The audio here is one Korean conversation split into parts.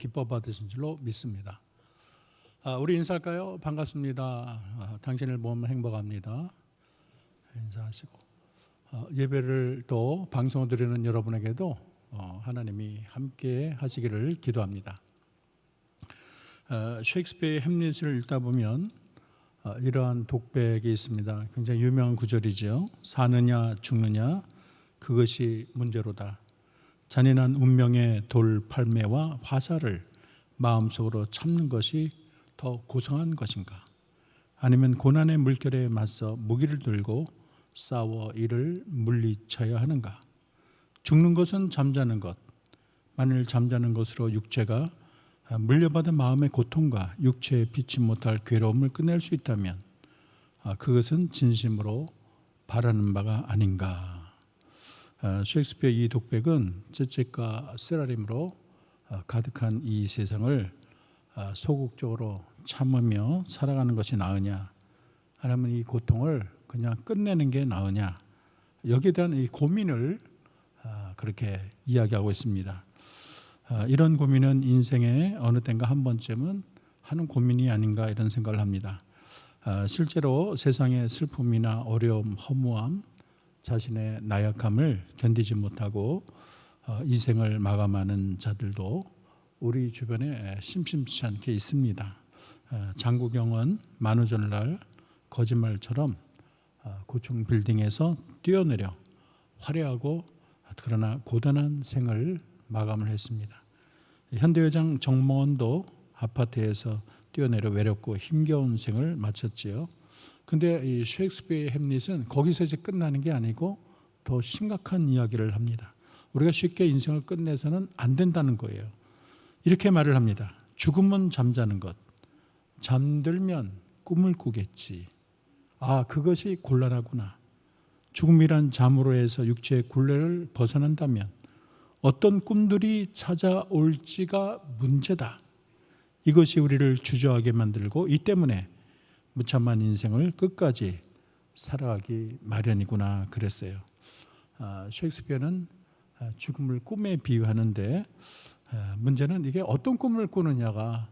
기뻐 받으신 줄로 믿습니다. 우리 인사할까요? 반갑습니다. 당신을 보면 행복합니다. 인사하시고 예배를 또 방송을 드리는 여러분에게도 하나님이 함께 하시기를 기도합니다. 셰익스피어의 햄릿을 읽다 보면 이러한 독백이 있습니다. 굉장히 유명한 구절이죠. 사느냐 죽느냐 그것이 문제로다. 잔인한 운명의 돌팔매와 화살을 마음속으로 참는 것이 더 고상한 것인가? 아니면 고난의 물결에 맞서 무기를 들고 싸워 이를 물리쳐야 하는가? 죽는 것은 잠자는 것. 만일 잠자는 것으로 육체가 물려받은 마음의 고통과 육체에 피치 못할 괴로움을 끝낼 수 있다면 그것은 진심으로 바라는 바가 아닌가? 셰익스피어 이 독백은 죄책과 쓰라림으로 가득한 이 세상을 소극적으로 참으며 살아가는 것이 나으냐, 아니면 이 고통을 그냥 끝내는 게 나으냐, 여기에 대한 이 고민을 그렇게 이야기하고 있습니다. 이런 고민은 인생의 어느 때인가 한 번쯤은 하는 고민이 아닌가 이런 생각을 합니다. 실제로 세상의 슬픔이나 어려움, 허무함, 자신의 나약함을 견디지 못하고 인생을 마감하는 자들도 우리 주변에 심심치 않게 있습니다. 장국영은 만우절날 거짓말처럼 고층 빌딩에서 뛰어내려 화려하고 그러나 고단한 생을 마감을 했습니다. 현대회장 정몽원도 아파트에서 뛰어내려 외롭고 힘겨운 생을 마쳤지요. 근데 이 셰익스피어의 햄릿은 거기서 이제 끝나는 게 아니고 더 심각한 이야기를 합니다. 우리가 쉽게 인생을 끝내서는 안 된다는 거예요. 이렇게 말을 합니다. 죽음은 잠자는 것. 잠들면 꿈을 꾸겠지. 그것이 곤란하구나. 죽음이란 잠으로 해서 육체의 굴레를 벗어난다면 어떤 꿈들이 찾아올지가 문제다. 이것이 우리를 주저하게 만들고 이 때문에 무참한 인생을 끝까지 살아가기 마련이구나 그랬어요. 셰익스피어는 죽음을 꿈에 비유하는데 문제는 이게 어떤 꿈을 꾸느냐가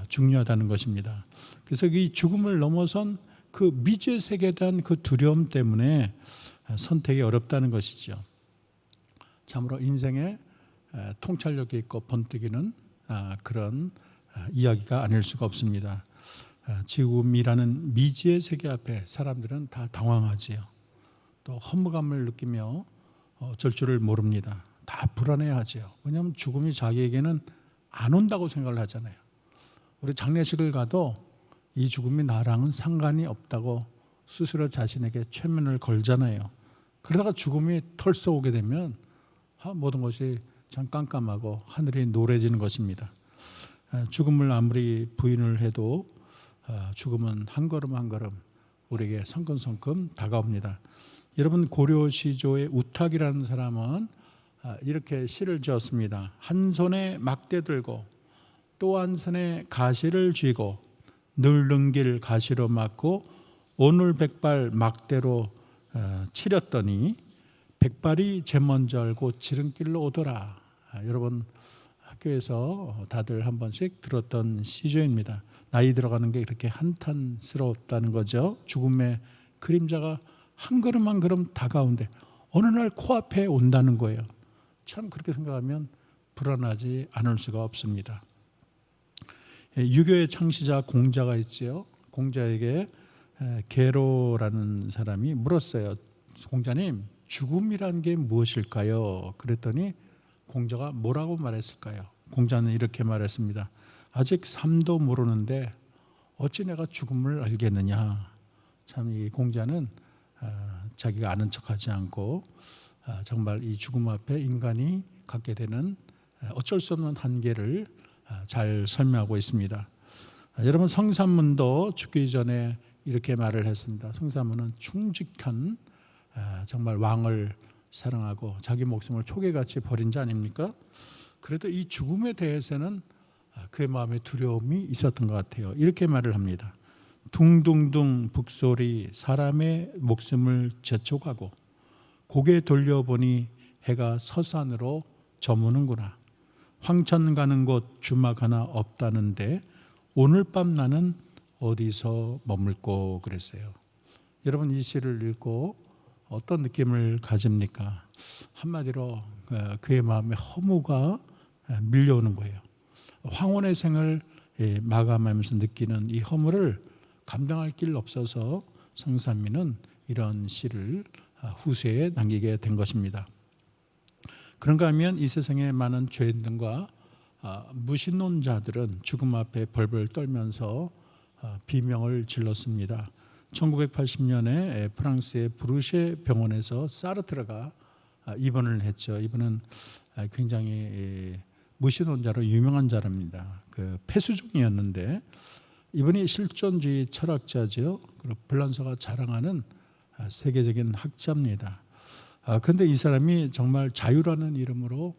중요하다는 것입니다. 그래서 이 죽음을 넘어선 그 미지의 세계에 대한 그 두려움 때문에 선택이 어렵다는 것이죠. 참으로 인생에 통찰력이 있고 번뜩이는 그런 이야기가 아닐 수가 없습니다. 죽음이라는 미지의 세계 앞에 사람들은 다 당황하지요. 또 허무감을 느끼며 어쩔 줄을 모릅니다. 다 불안해하지요. 왜냐하면 죽음이 자기에게는 안 온다고 생각을 하잖아요. 우리 장례식을 가도 이 죽음이 나랑은 상관이 없다고 스스로 자신에게 최면을 걸잖아요. 그러다가 죽음이 털썩 오게 되면 모든 것이 참 깜깜하고 하늘이 노래지는 것입니다. 죽음을 아무리 부인을 해도 죽음은 한 걸음 한 걸음 우리에게 성큼성큼 다가옵니다. 여러분, 고려시조의 우탁이라는 사람은 이렇게 시를 지었습니다. 한 손에 막대 들고 또 한 손에 가시를 쥐고 늙는 길 가시로 막고 오늘 백발 막대로 치렸더니 백발이 제 먼저 알고 지름길로 오더라. 여러분, 학교에서 다들 한 번씩 들었던 시조입니다. 나이 들어가는 게 이렇게 한탄스럽다는 거죠. 죽음의 그림자가 한 걸음 한 걸음 다가오는데 어느 날 코앞에 온다는 거예요. 참 그렇게 생각하면 불안하지 않을 수가 없습니다. 유교의 창시자 공자가 있지요. 공자에게 계로라는 사람이 물었어요. 공자님, 죽음이란 게 무엇일까요? 그랬더니 공자가 뭐라고 말했을까요? 공자는 이렇게 말했습니다. 아직 삶도 모르는데 어찌 내가 죽음을 알겠느냐. 참 이 공자는 자기가 아는 척하지 않고 정말 이 죽음 앞에 인간이 갖게 되는 어쩔 수 없는 한계를 잘 설명하고 있습니다. 여러분, 성삼문도 죽기 전에 이렇게 말을 했습니다. 성삼문은 충직한 정말 왕을 사랑하고 자기 목숨을 초계같이 버린 자 아닙니까? 그래도 이 죽음에 대해서는 그의 마음에 두려움이 있었던 것 같아요. 이렇게 말을 합니다. 둥둥둥 북소리 사람의 목숨을 재촉하고 고개 돌려보니 해가 서산으로 저무는구나. 황천 가는 곳 주막 하나 없다는데 오늘 밤 나는 어디서 머물고 그랬어요. 여러분 이 시를 읽고 어떤 느낌을 가집니까? 한마디로 그의 마음에 허무가 밀려오는 거예요. 황혼의 생을 마감하면서 느끼는 이 허무를 감당할 길 없어서 성삼위는 이런 시를 후세에 남기게 된 것입니다. 그런가 하면 이 세상의 많은 죄인들과 무신론자들은 죽음 앞에 벌벌 떨면서 비명을 질렀습니다. 1980년에 프랑스의 브루쉐 병원에서 사르트르가 입원을 했죠. 이분은 굉장히 무신론자로 유명한 자랍니다. 그 폐수종이었는데 이분이 실존주의 철학자죠. 그리고 불란서가 자랑하는 세계적인 학자입니다. 그런데 이 사람이 정말 자유라는 이름으로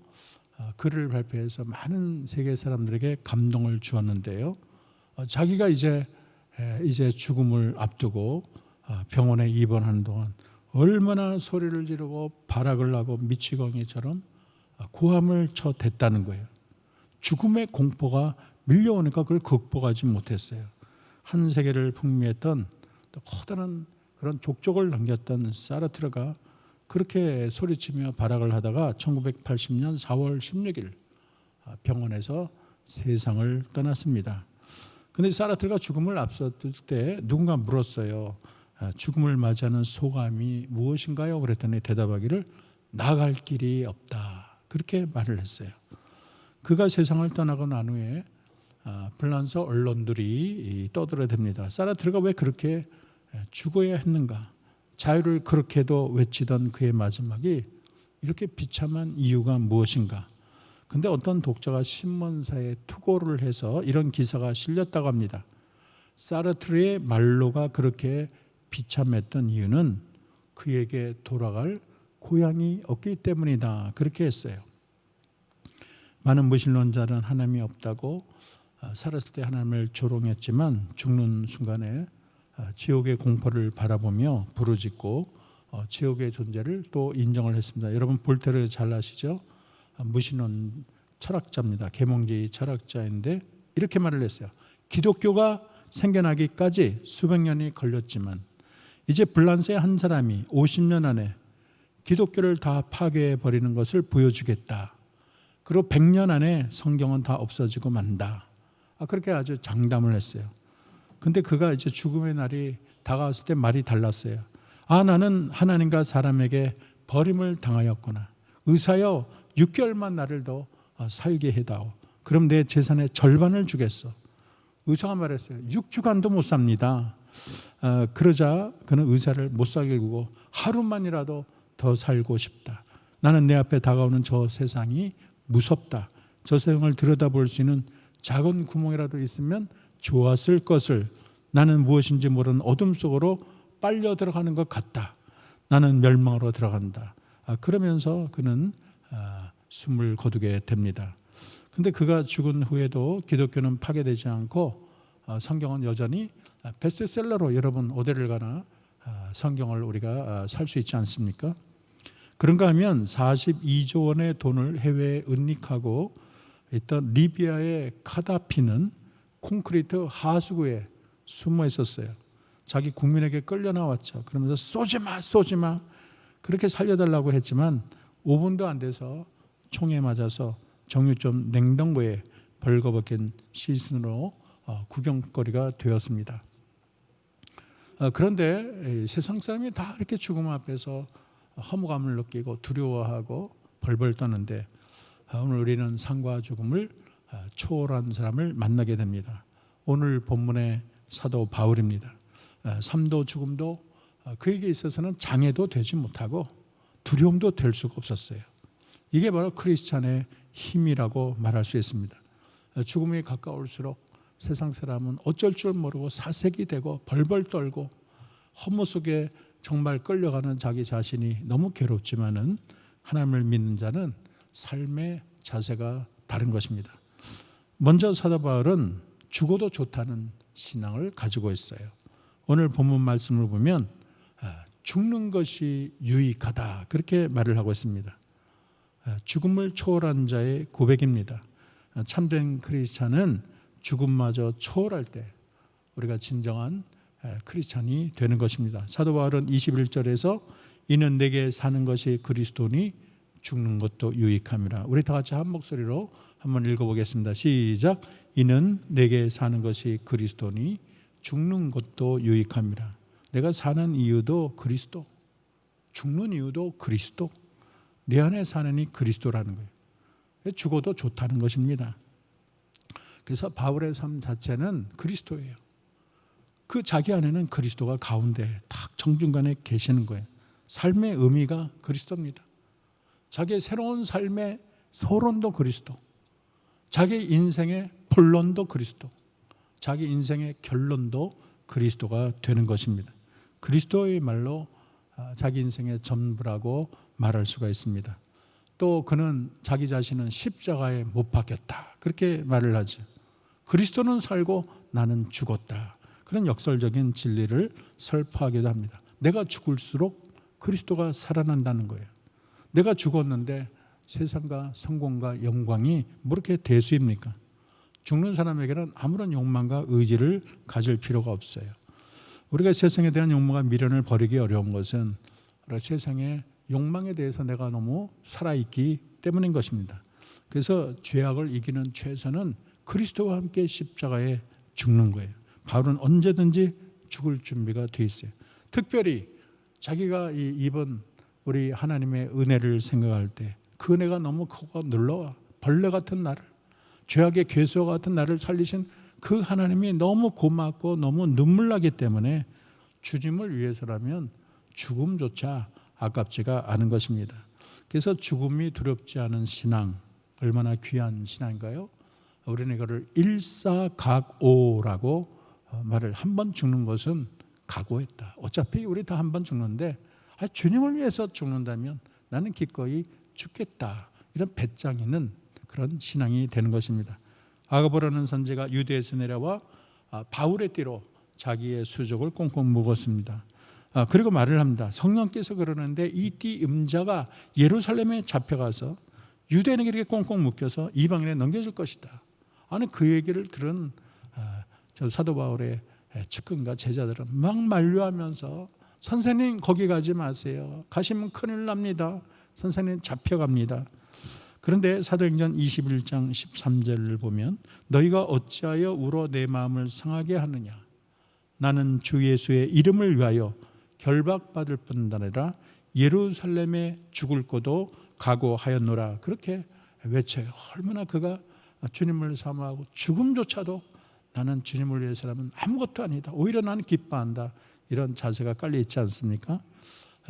글을 발표해서 많은 세계 사람들에게 감동을 주었는데요. 자기가 이제 죽음을 앞두고 병원에 입원하는 동안 얼마나 소리를 지르고 발악을 하고 미치광이처럼 고함을 쳐댔다는 거예요. 죽음의 공포가 밀려오니까 그걸 극복하지 못했어요. 한 세계를 풍미했던 커다란 그런 족적을 남겼던 사르트르가 그렇게 소리치며 발악을 하다가 1980년 4월 16일 병원에서 세상을 떠났습니다. 그런데 사르트르가 죽음을 앞섰을 때 누군가 물었어요. 죽음을 맞이하는 소감이 무엇인가요? 그랬더니 대답하기를 나갈 길이 없다. 그렇게 말을 했어요. 그가 세상을 떠나고 난 후에 불란서 언론들이 떠들어댑니다. 사르트르가 왜 그렇게 죽어야 했는가? 자유를 그렇게도 외치던 그의 마지막이 이렇게 비참한 이유가 무엇인가? 근데 어떤 독자가 신문사에 투고를 해서 이런 기사가 실렸다고 합니다. 사르트르의 말로가 그렇게 비참했던 이유는 그에게 돌아갈 고향이 없기 때문이다. 그렇게 했어요. 많은 무신론자는 하나님이 없다고 살았을 때 하나님을 조롱했지만 죽는 순간에 지옥의 공포를 바라보며 부르짖고 지옥의 존재를 또 인정을 했습니다. 여러분 볼테르 잘 아시죠? 무신론 철학자입니다. 계몽주의 철학자인데 이렇게 말을 했어요. 기독교가 생겨나기까지 수백 년이 걸렸지만 이제 불란서의 한 사람이 50년 안에 기독교를 다 파괴해 버리는 것을 보여주겠다. 그리고 100년 안에 성경은 다 없어지고 만다. 그렇게 아주 장담을 했어요. 근데 그가 이제 죽음의 날이 다가왔을 때 말이 달랐어요. 나는 하나님과 사람에게 버림을 당하였구나. 의사여 6개월만 나를 더 살게 해다오. 그럼 내 재산의 절반을 주겠어. 의사가 말했어요. 6주간도 못 삽니다. 그러자 그는 의사를 못 살게 구고 하루만이라도 더 살고 싶다. 나는 내 앞에 다가오는 저 세상이 무섭다. 저 세상을 들여다볼 수 있는 작은 구멍이라도 있으면 좋았을 것을 나는 무엇인지 모르는 어둠 속으로 빨려 들어가는 것 같다. 나는 멸망으로 들어간다. 그러면서 그는 숨을 거두게 됩니다. 근데 그가 죽은 후에도 기독교는 파괴되지 않고 성경은 여전히 베스트셀러로 여러분 어디를 가나 성경을 우리가 살 수 있지 않습니까? 그런가 하면 42조 원의 돈을 해외에 은닉하고 있던 리비아의 카다피는 콘크리트 하수구에 숨어 있었어요. 자기 국민에게 끌려 나왔죠. 그러면서 쏘지 마 그렇게 살려달라고 했지만 5분도 안 돼서 총에 맞아서 정육점 냉동고에 벌거벗긴 시신으로 구경거리가 되었습니다. 그런데 세상 사람이 다 이렇게 죽음 앞에서 허무감을 느끼고 두려워하고 벌벌 떠는데 오늘 우리는 삶과 죽음을 초월한 사람을 만나게 됩니다. 오늘 본문의 사도 바울입니다. 삶도 죽음도 그에게 있어서는 장애도 되지 못하고 두려움도 될 수가 없었어요. 이게 바로 크리스찬의 힘이라고 말할 수 있습니다. 죽음이 가까울수록 세상 사람은 어쩔 줄 모르고 사색이 되고 벌벌 떨고 허무 속에 정말 끌려가는 자기 자신이 너무 괴롭지만은 하나님을 믿는 자는 삶의 자세가 다른 것입니다. 먼저 사도 바울은 죽어도 좋다는 신앙을 가지고 있어요. 오늘 본문 말씀을 보면 죽는 것이 유익하다 그렇게 말을 하고 있습니다. 죽음을 초월한 자의 고백입니다. 참된 크리스찬은 죽음마저 초월할 때 우리가 진정한 크리스찬이 되는 것입니다. 사도 바울은 21절에서 이는 내게 사는 것이 그리스도니 죽는 것도 유익함이라. 우리 다 같이 한 목소리로 한번 읽어보겠습니다. 시작. 이는 내게 사는 것이 그리스도니 죽는 것도 유익함이라. 내가 사는 이유도 그리스도, 죽는 이유도 그리스도, 내 안에 사는 이 그리스도라는 거예요. 죽어도 좋다는 것입니다. 그래서 바울의 삶 자체는 그리스도예요. 그 자기 안에는 그리스도가 가운데 딱 정중간에 계시는 거예요. 삶의 의미가 그리스도입니다. 자기의 새로운 삶의 소론도 그리스도, 자기 인생의 본론도 그리스도, 자기 인생의 결론도 그리스도가 되는 것입니다. 그리스도의 말로 자기 인생의 전부라고 말할 수가 있습니다. 또 그는 자기 자신은 십자가에 못 박혔다, 그렇게 말을 하죠. 그리스도는 살고 나는 죽었다. 그런 역설적인 진리를 설파하기도 합니다. 내가 죽을수록 그리스도가 살아난다는 거예요. 내가 죽었는데 세상과 성공과 영광이 뭐 이렇게 대수입니까? 죽는 사람에게는 아무런 욕망과 의지를 가질 필요가 없어요. 우리가 세상에 대한 욕망과 미련을 버리기 어려운 것은 세상의 욕망에 대해서 내가 너무 살아있기 때문인 것입니다. 그래서 죄악을 이기는 최선은 그리스도와 함께 십자가에 죽는 거예요. 바울은 언제든지 죽을 준비가 돼 있어요. 특별히 자기가 입은 우리 하나님의 은혜를 생각할 때 그 은혜가 너무 크고 놀라워. 벌레 같은 나를, 죄악의 괴수와 같은 나를 살리신 그 하나님이 너무 고맙고 너무 눈물 나기 때문에 주님을 위해서라면 죽음조차 아깝지가 않은 것입니다. 그래서 죽음이 두렵지 않은 신앙, 얼마나 귀한 신앙인가요? 우리는 이거를 일사각오라고 말을, 한 번 죽는 것은 각오했다. 어차피 우리 다 한 번 죽는데 주님을 위해서 죽는다면 나는 기꺼이 죽겠다. 이런 배짱 있는 그런 신앙이 되는 것입니다. 아가보라는 선지가 유대에서 내려와 바울의 띠로 자기의 수족을 꽁꽁 묶었습니다. 그리고 말을 합니다. 성령께서 그러는데 이 띠 음자가 예루살렘에 잡혀가서 유대인에게 이렇게 꽁꽁 묶여서 이방인에 넘겨질 것이다. 아니, 그 얘기를 들은 저 사도 바울의 측근과 제자들은 막 만류하면서 선생님 거기 가지 마세요. 가시면 큰일 납니다. 선생님 잡혀갑니다. 그런데 사도행전 21장 13절을 보면 너희가 어찌하여 울어 내 마음을 상하게 하느냐. 나는 주 예수의 이름을 위하여 결박받을 뿐 아니라 예루살렘에 죽을 것도 각오하였노라. 그렇게 외쳐요. 얼마나 그가 주님을 사모하고 죽음조차도 나는 주님을 위해서라면 아무것도 아니다. 오히려 나는 기뻐한다. 이런 자세가 깔려 있지 않습니까?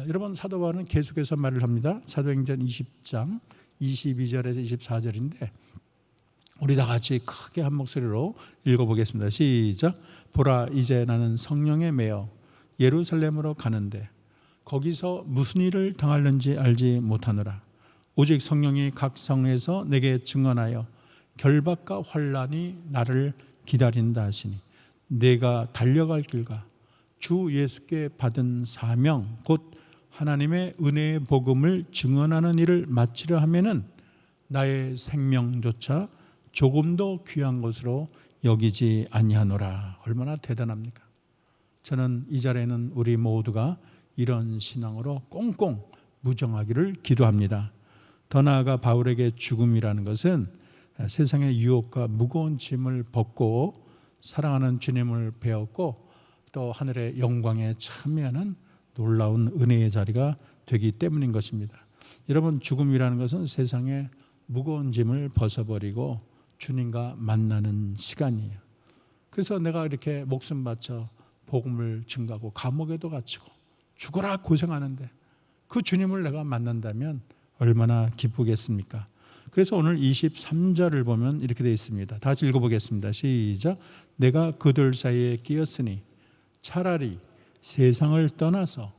여러분, 사도 바울은 계속해서 말을 합니다. 사도행전 20장 22절에서 24절인데 우리 다 같이 크게 한 목소리로 읽어보겠습니다. 시작. 보라, 이제 나는 성령에 매여 예루살렘으로 가는데 거기서 무슨 일을 당하는지 알지 못하노라. 오직 성령이 각 성에서 내게 증언하여 결박과 환난이 나를 기다린다 하시니 내가 달려갈 길과 주 예수께 받은 사명 곧 하나님의 은혜의 복음을 증언하는 일을 마치려 하면은 나의 생명조차 조금도 귀한 것으로 여기지 아니하노라. 얼마나 대단합니까? 저는 이 자리에는 우리 모두가 이런 신앙으로 꽁꽁 무정하기를 기도합니다. 더 나아가 바울에게 죽음이라는 것은 세상의 유혹과 무거운 짐을 벗고 사랑하는 주님을 배웠고 또 하늘의 영광에 참여하는 놀라운 은혜의 자리가 되기 때문인 것입니다. 여러분, 죽음이라는 것은 세상의 무거운 짐을 벗어버리고 주님과 만나는 시간이에요. 그래서 내가 이렇게 목숨 바쳐 복음을 증거하고 감옥에도 갇히고 죽어라 고생하는데 그 주님을 내가 만난다면 얼마나 기쁘겠습니까? 그래서 오늘 23절을 보면 이렇게 되어 있습니다. 다시 읽어보겠습니다. 시작. 내가 그들 사이에 끼었으니 차라리 세상을 떠나서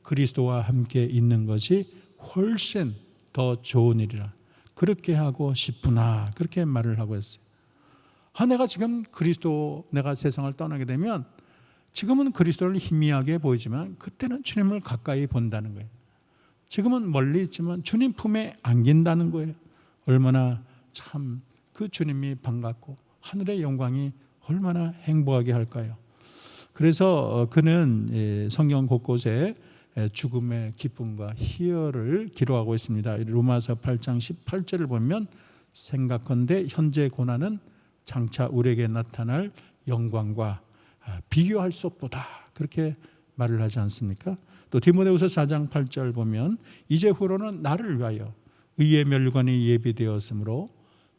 그리스도와 함께 있는 것이 훨씬 더 좋은 일이라. 그렇게 하고 싶구나. 그렇게 말을 하고 있어요. 내가 지금 내가 세상을 떠나게 되면 지금은 그리스도를 희미하게 보이지만 그때는 주님을 가까이 본다는 거예요. 지금은 멀리 있지만 주님 품에 안긴다는 거예요. 얼마나 참 그 주님이 반갑고 하늘의 영광이 얼마나 행복하게 할까요? 그래서 그는 성경 곳곳에 죽음의 기쁨과 희열을 기록하고 있습니다. 로마서 8장 18절을 보면 생각컨대 현재 고난은 장차 우리에게 나타날 영광과 비교할 수 없도다, 그렇게 말을 하지 않습니까? 또 디모데후서 4장 8절 보면 이제 후로는 나를 위하여 의의 멸관이 예비되었으므로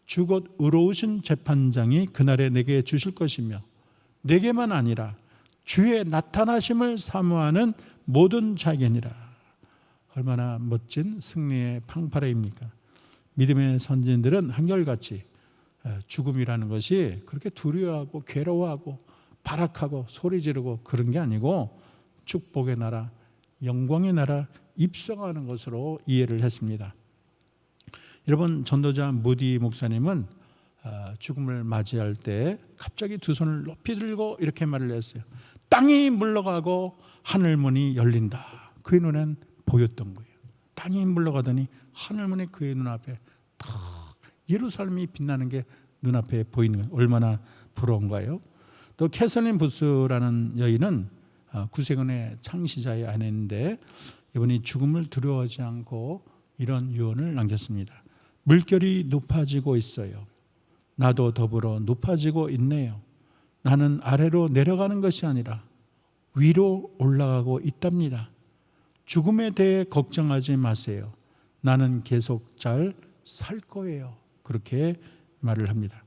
주곧 의로우신 재판장이 그날에 내게 주실 것이며 내게만 아니라 주의 나타나심을 사모하는 모든 자에게니라. 얼마나 멋진 승리의 팡파레입니까? 믿음의 선진들은 한결같이 죽음이라는 것이 그렇게 두려워하고 괴로워하고 발악하고 소리 지르고 그런 게 아니고 축복의 나라, 영광의 나라 입성하는 것으로 이해를 했습니다. 여러분, 전도자 무디 목사님은 죽음을 맞이할 때 갑자기 두 손을 높이 들고 이렇게 말을 했어요. 땅이 물러가고 하늘문이 열린다. 그의 눈엔 보였던 거예요. 땅이 물러가더니 하늘문이 그의 눈앞에 탁 예루살렘이 빛나는 게 눈앞에 보이는 거예요. 얼마나 부러운가요? 또 캐서린 부스라는 여인은 구세군의 창시자의 아내인데 이분이 죽음을 두려워하지 않고 이런 유언을 남겼습니다. 물결이 높아지고 있어요. 나도 더불어 높아지고 있네요. 나는 아래로 내려가는 것이 아니라 위로 올라가고 있답니다. 죽음에 대해 걱정하지 마세요. 나는 계속 잘 살 거예요. 그렇게 말을 합니다.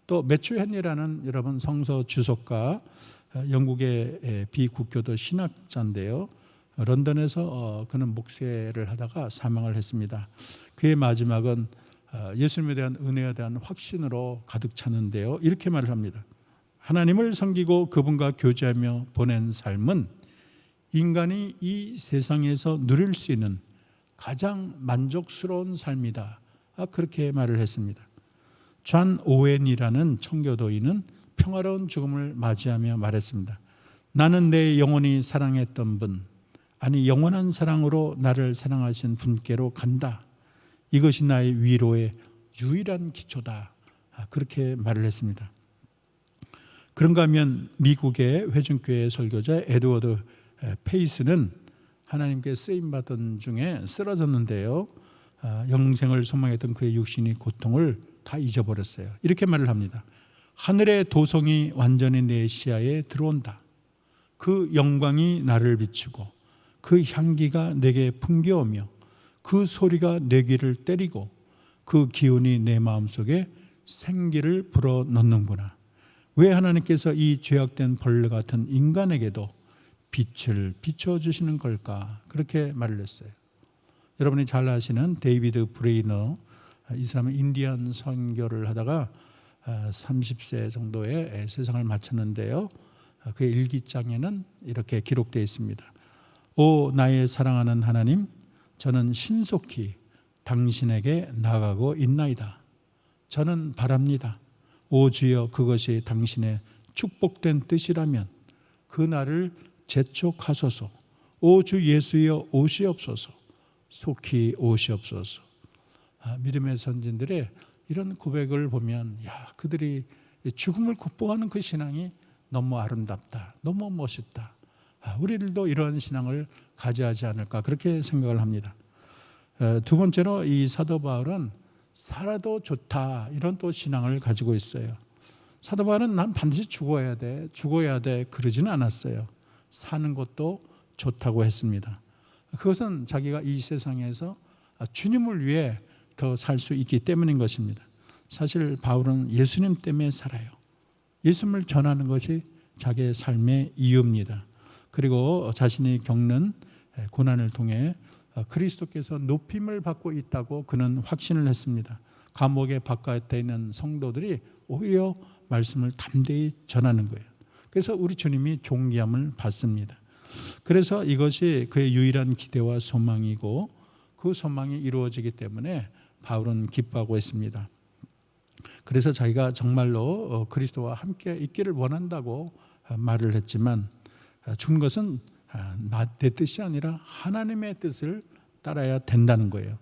또 매튜 헨리라는 여러분 성서 주석가, 영국의 비국교도 신학자인데요. 런던에서 그는 목회를 하다가 사망을 했습니다. 그의 마지막은 예수님에 대한 은혜에 대한 확신으로 가득 찼는데요. 이렇게 말을 합니다. 하나님을 섬기고 그분과 교제하며 보낸 삶은 인간이 이 세상에서 누릴 수 있는 가장 만족스러운 삶이다. 그렇게 말을 했습니다. 존 오웬이라는 청교도인은 평화로운 죽음을 맞이하며 말했습니다. 나는 내 영원히 사랑했던 분, 아니 영원한 사랑으로 나를 사랑하신 분께로 간다. 이것이 나의 위로의 유일한 기초다. 그렇게 말을 했습니다. 그런가 하면 미국의 회중교회 설교자 에드워드 페이스는 하나님께 쓰임받은 중에 쓰러졌는데요. 영생을 소망했던 그의 육신이 고통을 다 잊어버렸어요. 이렇게 말을 합니다. 하늘의 도성이 완전히 내 시야에 들어온다. 그 영광이 나를 비추고 그 향기가 내게 풍겨오며 그 소리가 내 귀를 때리고 그 기운이 내 마음속에 생기를 불어넣는구나. 왜 하나님께서 이 죄악된 벌레 같은 인간에게도 빛을 비춰주시는 걸까? 그렇게 말을 했어요. 여러분이 잘 아시는 데이비드 브레이너, 이 사람은 인디안 선교를 하다가 30세 정도에 세상을 마쳤는데요. 그의 일기장에는 이렇게 기록되어 있습니다. 오 나의 사랑하는 하나님, 저는 신속히 당신에게 나가고 있나이다. 저는 바랍니다. 오 주여, 그것이 당신의 축복된 뜻이라면 그날을 재촉하소서. 오 주 예수여, 오시옵소서. 속히 오시옵소서. 믿음의 선진들의 이런 고백을 보면 그들이 죽음을 극복하는 그 신앙이 너무 아름답다, 너무 멋있다. 우리들도 이런 신앙을 가져야 하지 않을까, 그렇게 생각을 합니다. 두 번째로 이 사도 바울은 살아도 좋다, 이런 또 신앙을 가지고 있어요. 사도 바울은 난 반드시 죽어야 돼 그러지는 않았어요. 사는 것도 좋다고 했습니다. 그것은 자기가 이 세상에서 주님을 위해 더 살 수 있기 때문인 것입니다. 사실 바울은 예수님 때문에 살아요. 예수님을 전하는 것이 자기의 삶의 이유입니다. 그리고 자신이 겪는 고난을 통해 그리스도께서 높임을 받고 있다고 그는 확신을 했습니다. 감옥의 바깥에 있는 성도들이 오히려 말씀을 담대히 전하는 거예요. 그래서 우리 주님이 존귀함을 받습니다. 그래서 이것이 그의 유일한 기대와 소망이고 그 소망이 이루어지기 때문에 바울은 기뻐하고 있습니다. 그래서 자기가 정말로 그리스도와 함께 있기를 원한다고 말을 했지만 죽는 것은 내 뜻이 아니라 하나님의 뜻을 따라야 된다는 거예요.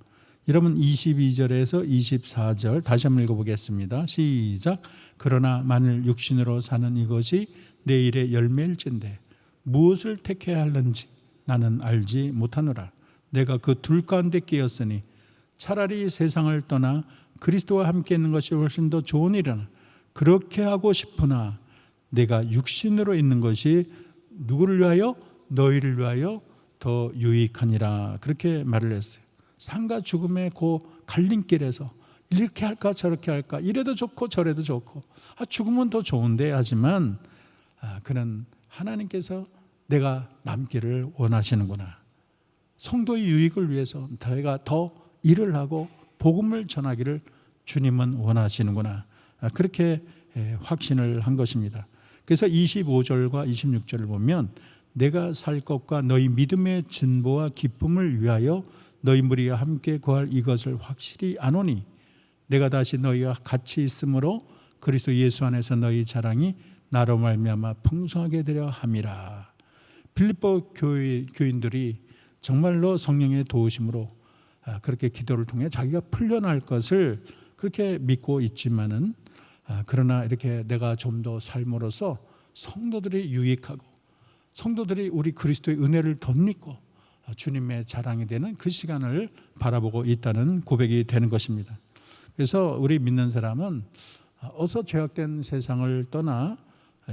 여러분 22절에서 24절 다시 한번 읽어보겠습니다. 시작. 그러나 만일 육신으로 사는 이것이 내 일의 열매일진데 무엇을 택해야 하는지 나는 알지 못하노라. 내가 그 둘 가운데 끼었으니 차라리 세상을 떠나 그리스도와 함께 있는 것이 훨씬 더 좋은 일이나 그렇게 하고 싶으나 내가 육신으로 있는 것이 누구를 위하여? 너희를 위하여 더 유익하니라. 그렇게 말을 했어요. 삶과 죽음의 그 갈림길에서 이렇게 할까 저렇게 할까, 이래도 좋고 저래도 좋고, 죽으면 더 좋은데 하지만 그는 하나님께서 내가 남기를 원하시는구나. 성도의 유익을 위해서 내가 더 일을 하고 복음을 전하기를 주님은 원하시는구나. 그렇게 확신을 한 것입니다. 그래서 25절과 26절을 보면 내가 살 것과 너희 믿음의 진보와 기쁨을 위하여 너희 무리와 함께 거할 이것을 확실히 아노니 내가 다시 너희와 같이 있으므로 그리스도 예수 안에서 너희 자랑이 나로 말미암아 풍성하게 되려 함이라. 빌립보 교인들이 정말로 성령의 도우심으로 그렇게 기도를 통해 자기가 풀려날 것을 그렇게 믿고 있지만은 그러나 이렇게 내가 좀 더 삶으로써 성도들이 유익하고 성도들이 우리 그리스도의 은혜를 덧입고 주님의 자랑이 되는 그 시간을 바라보고 있다는 고백이 되는 것입니다. 그래서 우리 믿는 사람은 어서 죄악된 세상을 떠나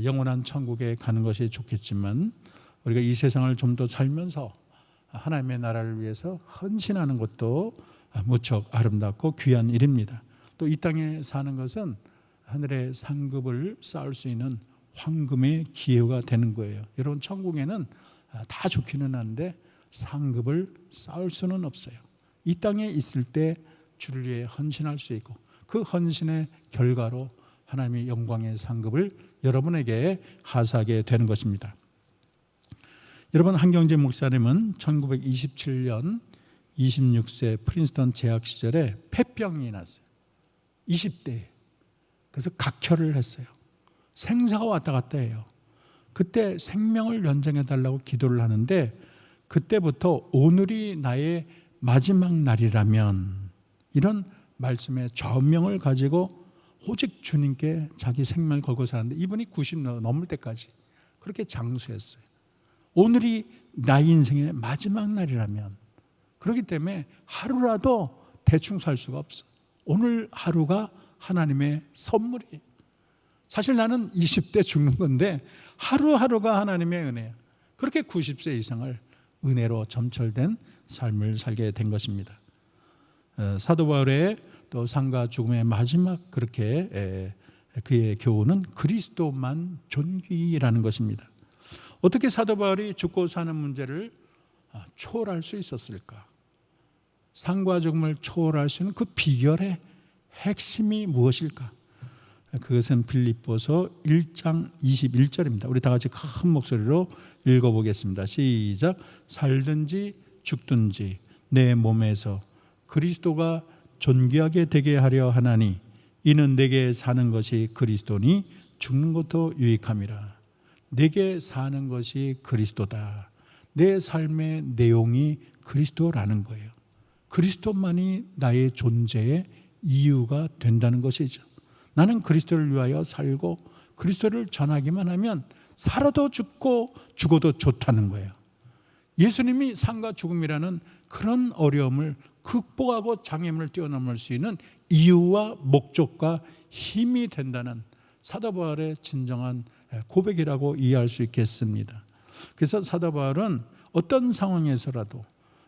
영원한 천국에 가는 것이 좋겠지만 우리가 이 세상을 좀 더 살면서 하나님의 나라를 위해서 헌신하는 것도 무척 아름답고 귀한 일입니다. 또 이 땅에 사는 것은 하늘의 상급을 쌓을 수 있는 황금의 기회가 되는 거예요. 여러분, 천국에는 다 좋기는 한데 상급을 쌓을 수는 없어요. 이 땅에 있을 때 주를 위해 헌신할 수 있고 그 헌신의 결과로 하나님의 영광의 상급을 여러분에게 하사하게 되는 것입니다. 여러분, 한경재 목사님은 1927년 26세 프린스턴 재학 시절에 폐병이 났어요. 20대에. 그래서 각혈을 했어요. 생사가 왔다 갔다 해요. 그때 생명을 연장해 달라고 기도를 하는데 그때부터 오늘이 나의 마지막 날이라면 이런 말씀의 저명을 가지고 오직 주님께 자기 생명을 걸고 사는데 이분이 90 넘을 때까지 그렇게 장수했어요. 오늘이 나의 인생의 마지막 날이라면, 그렇기 때문에 하루라도 대충 살 수가 없어. 오늘 하루가 하나님의 선물이에요. 사실 나는 20대 죽는 건데 하루하루가 하나님의 은혜야. 그렇게 90세 이상을 은혜로 점철된 삶을 살게 된 것입니다. 사도 바울의 또 삶과 죽음의 마지막 그렇게 그의 교훈은 그리스도만 존귀라는 것입니다. 어떻게 사도 바울이 죽고 사는 문제를 초월할 수 있었을까? 삶과 죽음을 초월할 수 있는 그 비결의 핵심이 무엇일까? 그것은 빌립보서 1장 21절입니다. 우리 다 같이 큰 목소리로 읽어보겠습니다. 시작. 살든지 죽든지 내 몸에서 그리스도가 존귀하게 되게 하려 하나니 이는 내게 사는 것이 그리스도니 죽는 것도 유익함이라. 내게 사는 것이 그리스도다. 내 삶의 내용이 그리스도라는 거예요. 그리스도만이 나의 존재의 이유가 된다는 것이죠. 나는 그리스도를 위하여 살고 그리스도를 전하기만 하면 살아도 죽고 죽어도 좋다는 거예요. 예수님이 삶과 죽음이라는 그런 어려움을 극복하고 장애물을 뛰어넘을 수 있는 이유와 목적과 힘이 된다는 사도 바울의 진정한 고백이라고 이해할 수 있겠습니다. 그래서 사도 바울은 어떤 상황에서라도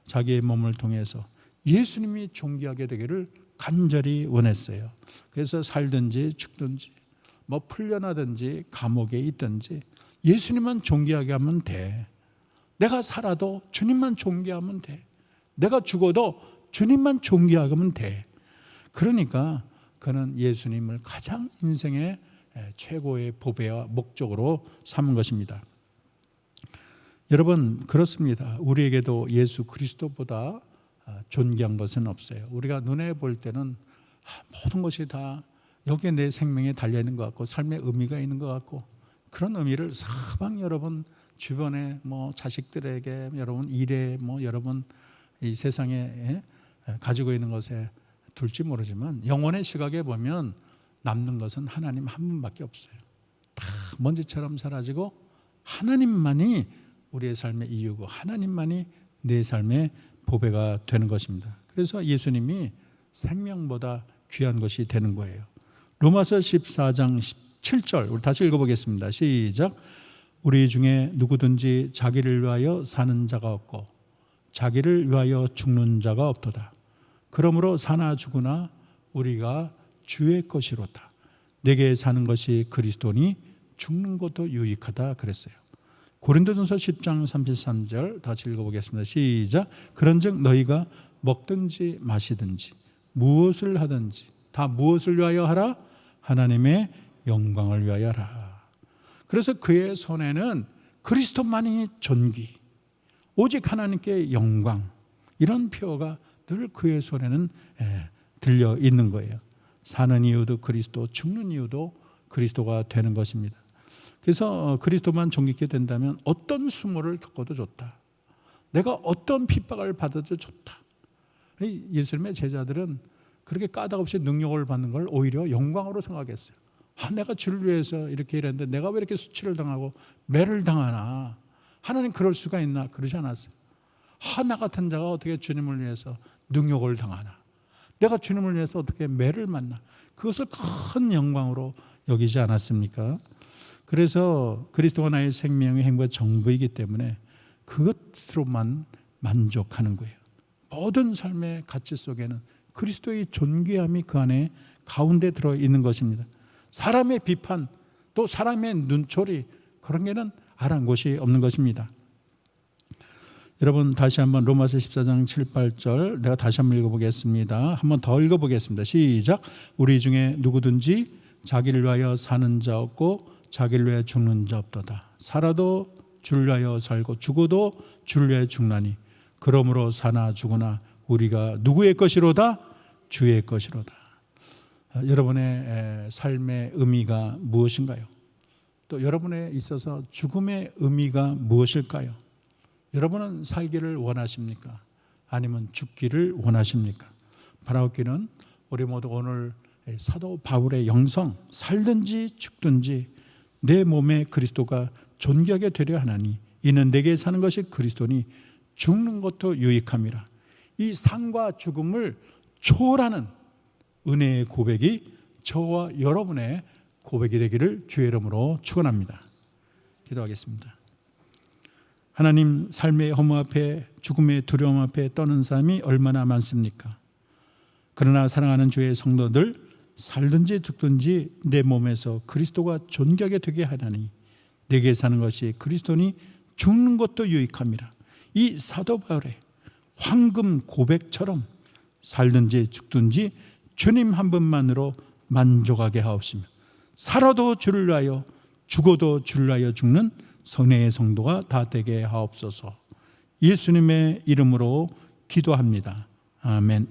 자기의 몸을 통해서 예수님이 존귀하게 되기를 간절히 원했어요. 그래서 살든지 죽든지 뭐 풀려나든지 감옥에 있든지 예수님만 존귀하게 하면 돼. 내가 살아도 주님만 존귀하면 돼. 내가 죽어도 주님만 존귀하게 하면 돼. 그러니까 그는 예수님을 가장 인생의 최고의 보배와 목적으로 삼은 것입니다. 여러분, 그렇습니다. 우리에게도 예수 그리스도보다 존귀한 것은 없어요. 우리가 눈에 볼 때는 모든 것이 다 여기에 내 생명에 달려있는 것 같고 삶의 의미가 있는 것 같고 그런 의미를 사방 여러분 주변에 뭐 자식들에게 여러분 일에 뭐 여러분 이 세상에 가지고 있는 것에 둘지 모르지만 영혼의 시각에 보면 남는 것은 하나님 한 분밖에 없어요. 다 먼지처럼 사라지고 하나님만이 우리의 삶의 이유고 하나님만이 내 삶의 보배가 되는 것입니다. 그래서 예수님이 생명보다 귀한 것이 되는 거예요. 로마서 14장 17절 우리 다시 읽어보겠습니다. 시작. 우리 중에 누구든지 자기를 위하여 사는 자가 없고 자기를 위하여 죽는 자가 없도다. 그러므로 사나 죽으나 우리가 주의 것이로다. 내게 사는 것이 그리스도니 죽는 것도 유익하다 그랬어요. 고린도전서 10장 33절 다시 읽어보겠습니다. 시작. 그런즉 너희가 먹든지 마시든지 무엇을 하든지 다 무엇을 위하여 하라? 하나님의 영광을 위하여 하라. 그래서 그의 손에는 그리스도만이 존귀, 오직 하나님께 영광, 이런 표어가 늘 그의 손에는 들려 있는 거예요. 사는 이유도 그리스도, 죽는 이유도 그리스도가 되는 것입니다. 그래서 그리스도만 존귀케 된다면 어떤 수모를 겪어도 좋다. 내가 어떤 핍박을 받아도 좋다. 예수님의 제자들은 그렇게 까닭없이 능력을 받는 걸 오히려 영광으로 생각했어요. 내가 주를 위해서 이렇게 일했는데 내가 왜 이렇게 수치를 당하고 매를 당하나. 하나님 그럴 수가 있나? 그러지 않았어요. 나 같은 자가 어떻게 주님을 위해서 능욕을 당하나. 내가 주님을 위해서 어떻게 매를 만나. 그것을 큰 영광으로 여기지 않았습니까? 그래서 그리스도가 나의 생명의 행복의 정부이기 때문에 그것으로만 만족하는 거예요. 모든 삶의 가치 속에는 그리스도의 존귀함이 그 안에 가운데 들어있는 것입니다. 사람의 비판 또 사람의 눈초리 그런 게는 아란 곳이 없는 것입니다. 여러분 다시 한번 로마서 14장 7, 8절 내가 다시 한번 읽어보겠습니다. 한번 더 읽어보겠습니다. 시작. 우리 중에 누구든지 자기를 위하여 사는 자 없고 자기를 위하여 죽는 자 없도다. 살아도 주를 위하여 살고 죽어도 주를 위하여 죽나니 그러므로 사나 죽으나 우리가 누구의 것이로다? 주의 것이로다. 여러분의 삶의 의미가 무엇인가요? 또 여러분에 있어서 죽음의 의미가 무엇일까요? 여러분은 살기를 원하십니까? 아니면 죽기를 원하십니까? 바라옵기는 우리 모두 오늘 사도 바울의 영성, 살든지 죽든지 내 몸에 그리스도가 존귀하게 되려 하나니 이는 내게 사는 것이 그리스도니 죽는 것도 유익함이라. 이 삶과 죽음을 초월하는 은혜의 고백이 저와 여러분의 고백이 되기를 주의 이름으로 축원합니다. 기도하겠습니다. 하나님, 삶의 허무 앞에 죽음의 두려움 앞에 떠는 사람이 얼마나 많습니까? 그러나 사랑하는 주의 성도들, 살든지 죽든지 내 몸에서 그리스도가 존귀하게 되게 하나니 내게 사는 것이 그리스도니 죽는 것도 유익함이라. 이 사도 바울의 황금 고백처럼 살든지 죽든지 주님 한 분만으로 만족하게 하옵시며 살아도 주를 위하여 죽어도 주를 위하여 죽는 선의 성도가 다 되게 하옵소서. 예수님의 이름으로 기도합니다. 아멘.